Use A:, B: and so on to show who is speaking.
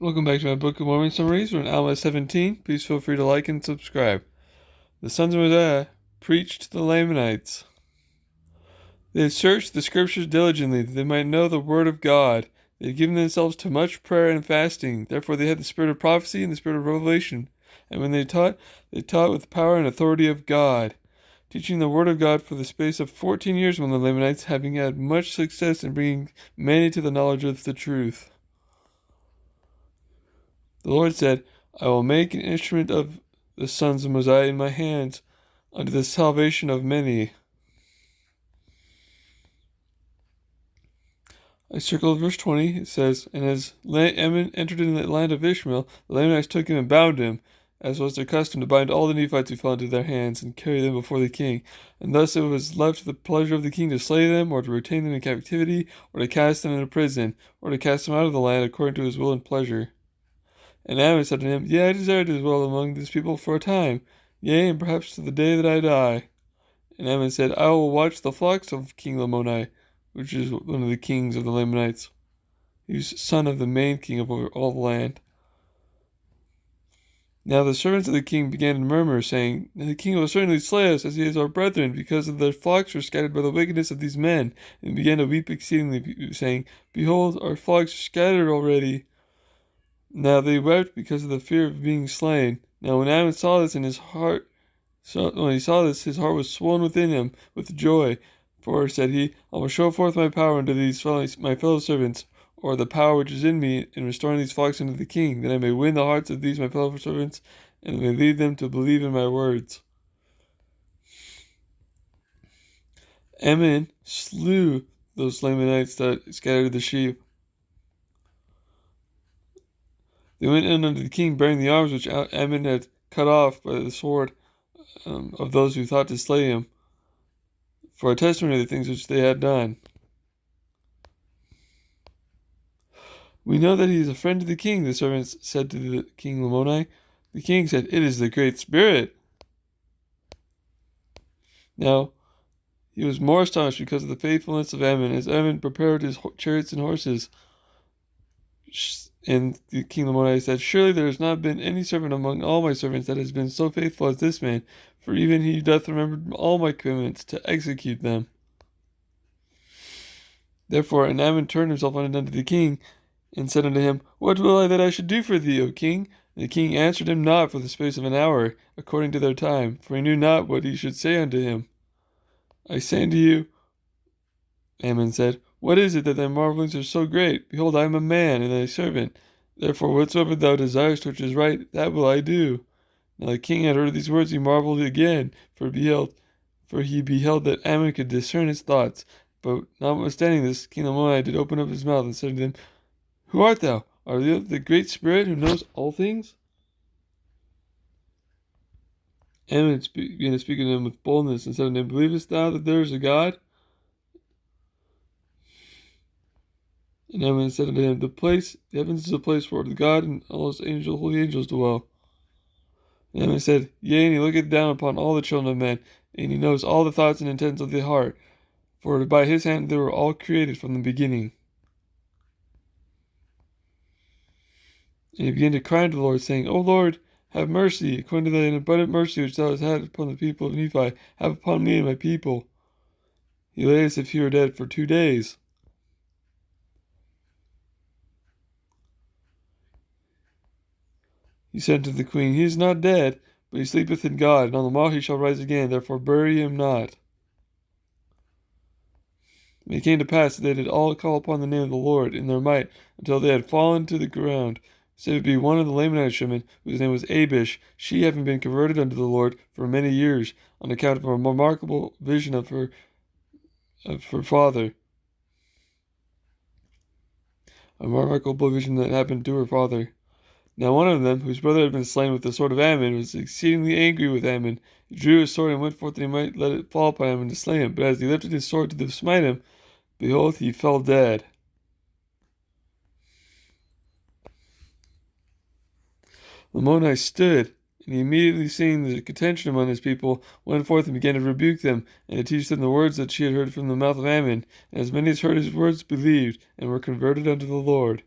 A: Welcome back to my Book of Mormon summaries. We're in Alma 17. Please feel free to like and subscribe. The sons of Mosiah preached to the Lamanites. They had searched the scriptures diligently that they might know the word of God. They had given themselves to much prayer and fasting. Therefore they had the spirit of prophecy and the spirit of revelation. And when they taught with power and authority of God, teaching the word of God for the space of 14 years among the Lamanites, having had much success in bringing many to the knowledge of the truth. The Lord said, I will make an instrument of the sons of Mosiah in my hands unto the salvation of many. I circled verse 20. It says, And as Ammon entered into the land of Ishmael, the Lamanites took him and bound him, as was their custom, to bind all the Nephites who fell into their hands, and carry them before the king. And thus it was left to the pleasure of the king to slay them, or to retain them in captivity, or to cast them into prison, or to cast them out of the land according to his will and pleasure. And Ammon said to him, Yea, I desire to dwell among this people for a time, yea, and perhaps to the day that I die. And Ammon said, I will watch the flocks of King Lamoni, which is one of the kings of the Lamanites. He was son of the main king of over all the land. Now the servants of the king began to murmur, saying, The king will certainly slay us, as he is our brethren, because of their flocks were scattered by the wickedness of these men, and began to weep exceedingly, saying, Behold, our flocks are scattered already. Now they wept because of the fear of being slain. Now when Ammon saw this in his heart, when he saw this, his heart was swollen within him with joy. For, said he, I will show forth my power unto these my fellow servants, or the power which is in me in restoring these flocks unto the king, that I may win the hearts of these my fellow servants, and may lead them to believe in my words. Ammon slew those Lamanites that scattered the sheep. They went in unto the king, bearing the arms which Ammon had cut off by the sword of those who thought to slay him, for a testimony of the things which they had done. We know that he is a friend of the king, the servants said to the King Lamoni. The king said, It is the Great Spirit. Now, he was more astonished because of the faithfulness of Ammon, as Ammon prepared his chariots and horses. And the King Lamoni said, Surely there has not been any servant among all my servants that has been so faithful as this man, for even he doth remember all my commandments to execute them. Therefore, and Ammon turned himself unto the king, and said unto him, What will I that I should do for thee, O king? And the king answered him not for the space of an hour, according to their time, for he knew not what he should say unto him. I say unto you, Ammon said, What is it that thy marvelings are so great? Behold, I am a man, and thy servant. Therefore whatsoever thou desirest which is right, that will I do. Now the king had heard these words, he marveled again, for he beheld that Ammon could discern his thoughts. But notwithstanding this, King Lamoni did open up his mouth and said to him, Who art thou? Art thou the great spirit who knows all things? Ammon began to speak to him with boldness, and said unto him, Believest thou that there is a God? And Ammon said unto him, The heavens is a place where the God and all his holy angels dwell. And Ammon said, Yea, and he looketh down upon all the children of men, and he knows all the thoughts and intents of the heart. For by his hand they were all created from the beginning. And he began to cry unto the Lord, saying, O Lord, have mercy, according to thy abundant mercy which thou hast had upon the people of Nephi, have upon me and my people. He lay as if he were dead for 2 days. He said to the queen, He is not dead, but he sleepeth in God, and on the morrow he shall rise again, therefore bury him not. And it came to pass that they did all call upon the name of the Lord in their might, until they had fallen to the ground, save it be one of the Lamanites women, whose name was Abish, she having been converted unto the Lord for many years, on account of a remarkable vision of her father. A remarkable vision that happened to her father. Now one of them, whose brother had been slain with the sword of Ammon, was exceedingly angry with Ammon. He drew his sword and went forth that he might let it fall upon Ammon to slay him. But as he lifted his sword to smite him, behold, he fell dead. Lamoni stood, and he immediately seeing the contention among his people, went forth and began to rebuke them, and to teach them the words that she had heard from the mouth of Ammon. And as many as heard his words believed, and were converted unto the Lord.